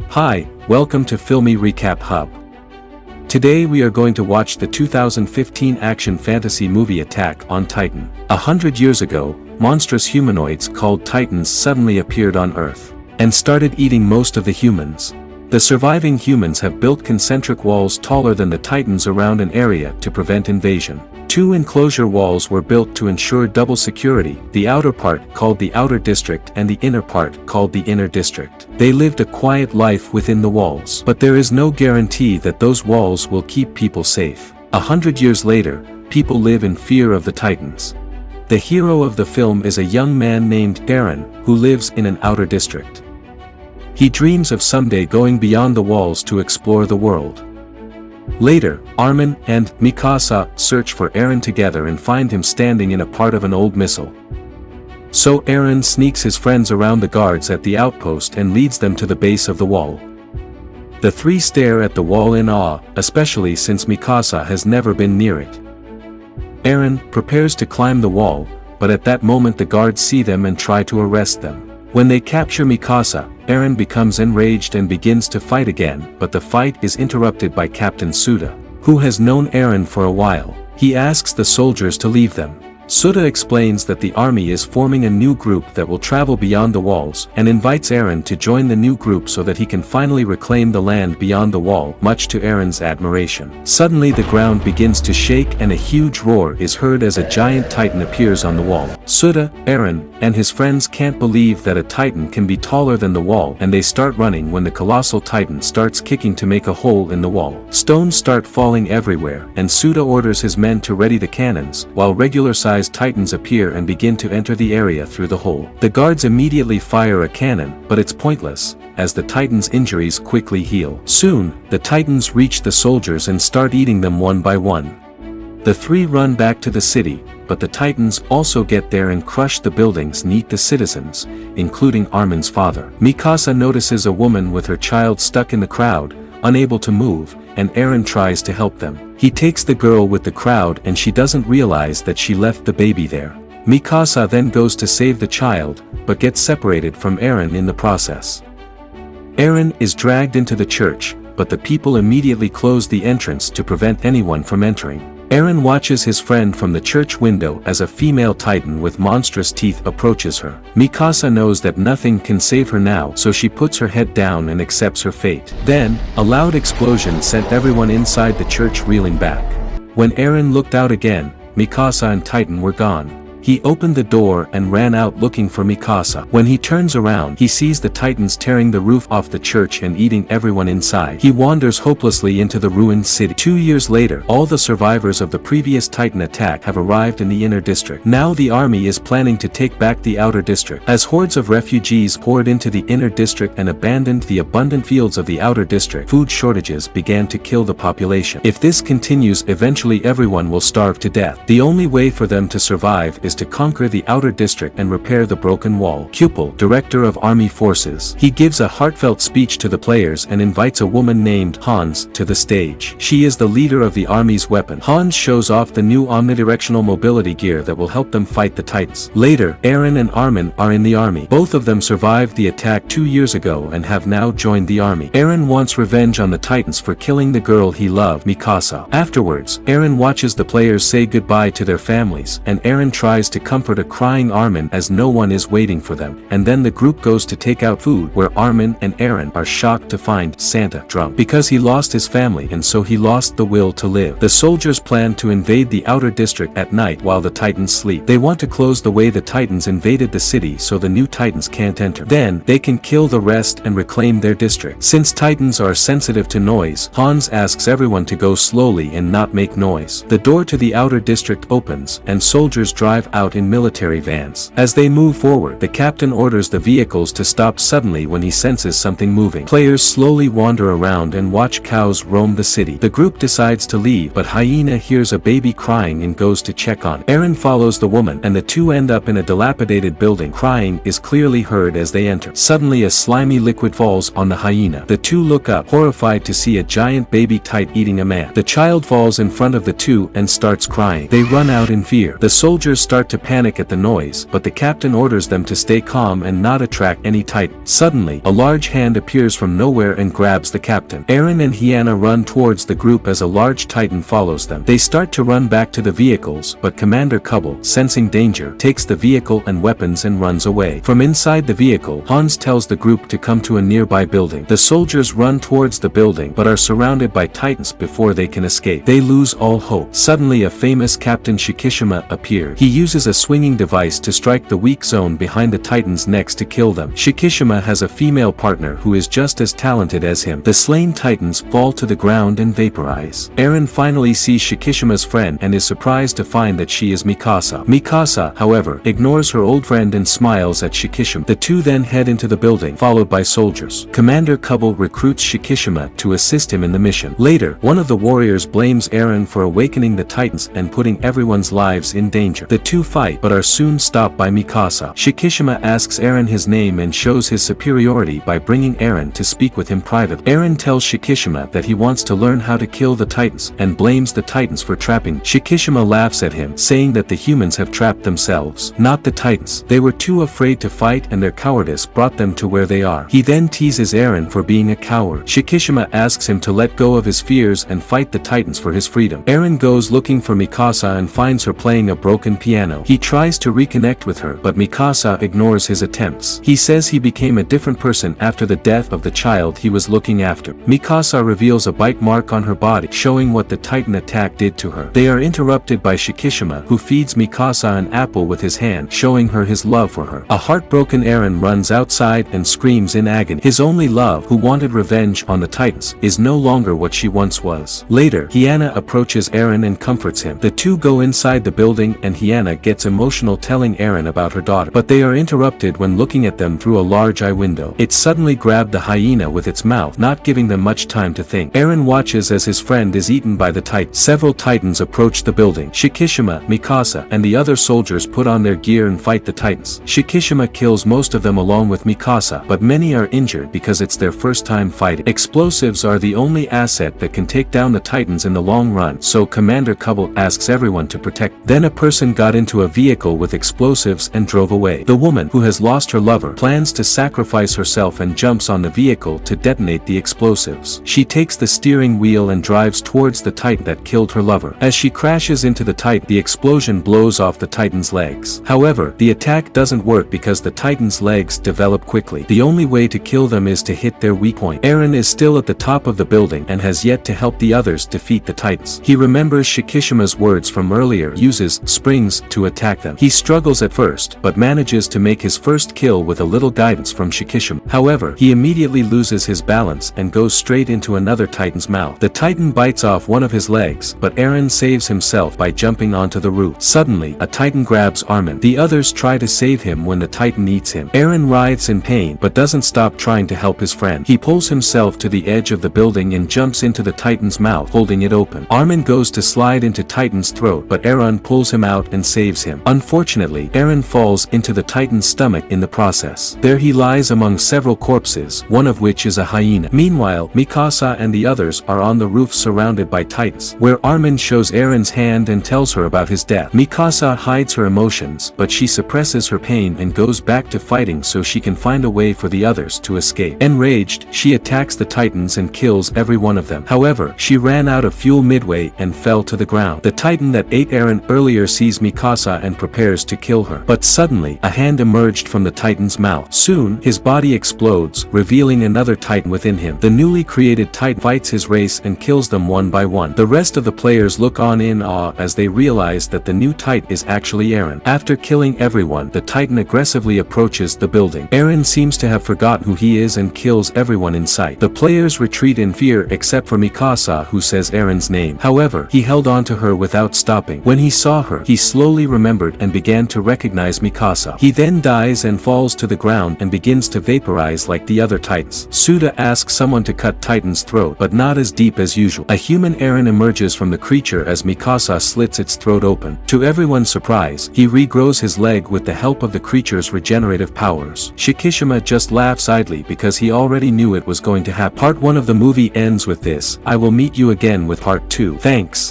Hi, welcome to Filmi Recap Hub. Today we are going to watch the 2015 action fantasy movie Attack on Titan. 100 years ago, monstrous humanoids called Titans suddenly appeared on Earth and started eating most of the humans. The surviving humans have built concentric walls taller than the Titans around an area to prevent invasion. Two enclosure walls were built to ensure double security, the outer part called the Outer District and the inner part called the Inner District. They lived a quiet life within the walls, but there is no guarantee that those walls will keep people safe. 100 years later, people live in fear of the Titans. The hero of the film is a young man named Eren, who lives in an outer district. He dreams of someday going beyond the walls to explore the world. Later, Armin and Mikasa search for Eren together and find him standing in a part of an old missile. So Eren sneaks his friends around the guards at the outpost and leads them to the base of the wall. The three stare at the wall in awe, especially since Mikasa has never been near it. Eren prepares to climb the wall, but at that moment the guards see them and try to arrest them. When they capture Mikasa, Eren becomes enraged and begins to fight again, but the fight is interrupted by Captain Suda, who has known Eren for a while. He asks the soldiers to leave them. Suda explains that the army is forming a new group that will travel beyond the walls, and invites Eren to join the new group so that he can finally reclaim the land beyond the wall, much to Eren's admiration. Suddenly the ground begins to shake and a huge roar is heard as a giant Titan appears on the wall. Suda, Eren, and his friends can't believe that a Titan can be taller than the wall, and they start running when the colossal Titan starts kicking to make a hole in the wall. Stones start falling everywhere, and Suda orders his men to ready the cannons, while regular-sized Titans appear and begin to enter the area through the hole. The guards immediately fire a cannon, but it's pointless, as the Titans' injuries quickly heal. Soon, the Titans reach the soldiers and start eating them one by one. The three run back to the city, but the Titans also get there and crush the buildings and eat the citizens, including Armin's father. Mikasa notices a woman with her child stuck in the crowd, unable to move, and Eren tries to help them. He takes the girl with the crowd and she doesn't realize that she left the baby there. Mikasa then goes to save the child, but gets separated from Eren in the process. Eren is dragged into the church, but the people immediately close the entrance to prevent anyone from entering. Eren watches his friend from the church window as a female Titan with monstrous teeth approaches her. Mikasa knows that nothing can save her now, so she puts her head down and accepts her fate. Then, a loud explosion sent everyone inside the church reeling back. When Eren looked out again, Mikasa and Titan were gone. He opened the door and ran out looking for Mikasa. When he turns around, he sees the Titans tearing the roof off the church and eating everyone inside. He wanders hopelessly into the ruined city. 2 years later, all the survivors of the previous Titan attack have arrived in the Inner District. Now the army is planning to take back the Outer District. As hordes of refugees poured into the Inner District and abandoned the abundant fields of the Outer District, food shortages began to kill the population. If this continues, eventually everyone will starve to death. The only way for them to survive is to conquer the Outer District and repair the broken wall. Cupel, director of army forces. He gives a heartfelt speech to the players and invites a woman named Hans to the stage. She is the leader of the army's weapon. Hans shows off the new omnidirectional mobility gear that will help them fight the Titans. Later, Eren and Armin are in the army. Both of them survived the attack 2 years ago and have now joined the army. Eren wants revenge on the Titans for killing the girl he loved, Mikasa. Afterwards, Eren watches the players say goodbye to their families, and Eren tries to comfort a crying Armin as no one is waiting for them, and then the group goes to take out food, where Armin and Eren are shocked to find Santa drunk because he lost his family and so he lost the will to live. The soldiers plan to invade the Outer District at night while the Titans sleep. They want to close the way the Titans invaded the city so the new Titans can't enter. Then, they can kill the rest and reclaim their district. Since Titans are sensitive to noise, Hans asks everyone to go slowly and not make noise. The door to the Outer District opens, and soldiers drive out in military vans. As they move forward, the captain orders the vehicles to stop suddenly when he senses something moving. Players slowly wander around and watch cows roam the city. The group decides to leave, but Hyena hears a baby crying and goes to check on it. Eren follows the woman, and the two end up in a dilapidated building. Crying is clearly heard as they enter. Suddenly a slimy liquid falls on the hyena. The two look up, horrified to see a giant baby Titan eating a man. The child falls in front of the two and starts crying. They run out in fear. The soldiers start start to panic at the noise, but the captain orders them to stay calm and not attract any titan. Suddenly, a large hand appears from nowhere and grabs the captain. Aaron and Hannah run towards the group as a large titan follows them. They start to run back to the vehicles, but Commander Cubble, sensing danger, takes the vehicle and weapons and runs away. From inside the vehicle, Hans tells the group to come to a nearby building. The soldiers run towards the building but are surrounded by titans before they can escape. They lose all hope. Suddenly a famous Captain Shikishima appears. He uses a swinging device to strike the weak zone behind the titans next to kill them. Shikishima has a female partner who is just as talented as him. The slain titans fall to the ground and vaporize. Eren finally sees Shikishima's friend and is surprised to find that she is Mikasa. Mikasa, however, ignores her old friend and smiles at Shikishima. The two then head into the building, followed by soldiers. Commander Cubble recruits Shikishima to assist him in the mission. Later, one of the warriors blames Eren for awakening the titans and putting everyone's lives in danger. The two fight but are soon stopped by Mikasa. Shikishima asks Eren his name and shows his superiority by bringing Eren to speak with him privately. Eren tells Shikishima that he wants to learn how to kill the titans and blames the titans for trapping. Shikishima laughs at him, saying that the humans have trapped themselves, not the titans. They were too afraid to fight and their cowardice brought them to where they are. He then teases Eren for being a coward. Shikishima asks him to let go of his fears and fight the titans for his freedom. Eren goes looking for Mikasa and finds her playing a broken piano. He tries to reconnect with her, but Mikasa ignores his attempts. He says he became a different person after the death of the child he was looking after. Mikasa reveals a bite mark on her body, showing what the titan attack did to her. They are interrupted by Shikishima, who feeds Mikasa an apple with his hand, showing her his love for her. A heartbroken Eren runs outside and screams in agony. His only love, who wanted revenge on the titans, is no longer what she once was. Later, Hannah approaches Eren and comforts him. The two go inside the building and Hannah gets emotional telling Eren about her daughter, but they are interrupted when looking at them through a large eye window. It suddenly grabbed the hyena with its mouth, not giving them much time to think. Eren watches as his friend is eaten by the titan. Several titans approach the building. Shikishima, Mikasa, and the other soldiers put on their gear and fight the titans. Shikishima kills most of them along with Mikasa, but many are injured because it's their first time fighting. Explosives are the only asset that can take down the titans in the long run, so Commander Cubble asks everyone to protect. Then a person got into a vehicle with explosives and drove away. The woman, who has lost her lover, plans to sacrifice herself and jumps on the vehicle to detonate the explosives. She takes the steering wheel and drives towards the titan that killed her lover. As she crashes into the titan, the explosion blows off the titan's legs. However, the attack doesn't work because the titan's legs develop quickly. The only way to kill them is to hit their weak point. Eren is still at the top of the building and has yet to help the others defeat the titans. He remembers Shikishima's words from earlier, uses springs to attack them. He struggles at first, but manages to make his first kill with a little guidance from Shikishima. However, he immediately loses his balance and goes straight into another titan's mouth. The titan bites off one of his legs, but Eren saves himself by jumping onto the roof. Suddenly, a titan grabs Armin. The others try to save him when the titan eats him. Eren writhes in pain, but doesn't stop trying to help his friend. He pulls himself to the edge of the building and jumps into the titan's mouth, holding it open. Armin goes to slide into Titan's throat, but Eren pulls him out and saves him. Unfortunately, Eren falls into the titan's stomach in the process. There he lies among several corpses, one of which is a hyena. Meanwhile, Mikasa and the others are on the roof surrounded by titans, where Armin shows Eren's hand and tells her about his death. Mikasa hides her emotions, but she suppresses her pain and goes back to fighting so she can find a way for the others to escape. Enraged, she attacks the titans and kills every one of them. However, she ran out of fuel midway and fell to the ground. The titan that ate Eren earlier sees Mikasa and prepares to kill her. But suddenly, a hand emerged from the titan's mouth. Soon, his body explodes, revealing another titan within him. The newly created titan fights his race and kills them one by one. The rest of the players look on in awe as they realize that the new titan is actually Eren. After killing everyone, the titan aggressively approaches the building. Eren seems to have forgotten who he is and kills everyone in sight. The players retreat in fear except for Mikasa, who says Eren's name. However, he held on to her without stopping. When he saw her, he slowly remembered and began to recognize Mikasa. He then dies and falls to the ground and begins to vaporize like the other titans. Suda asks someone to cut Titan's throat, but not as deep as usual. A human Eren emerges from the creature as Mikasa slits its throat open. To everyone's surprise, he regrows his leg with the help of the creature's regenerative powers. Shikishima just laughs idly because he already knew it was going to happen. Part 1 of the movie ends with this. I will meet you again with Part 2. Thanks.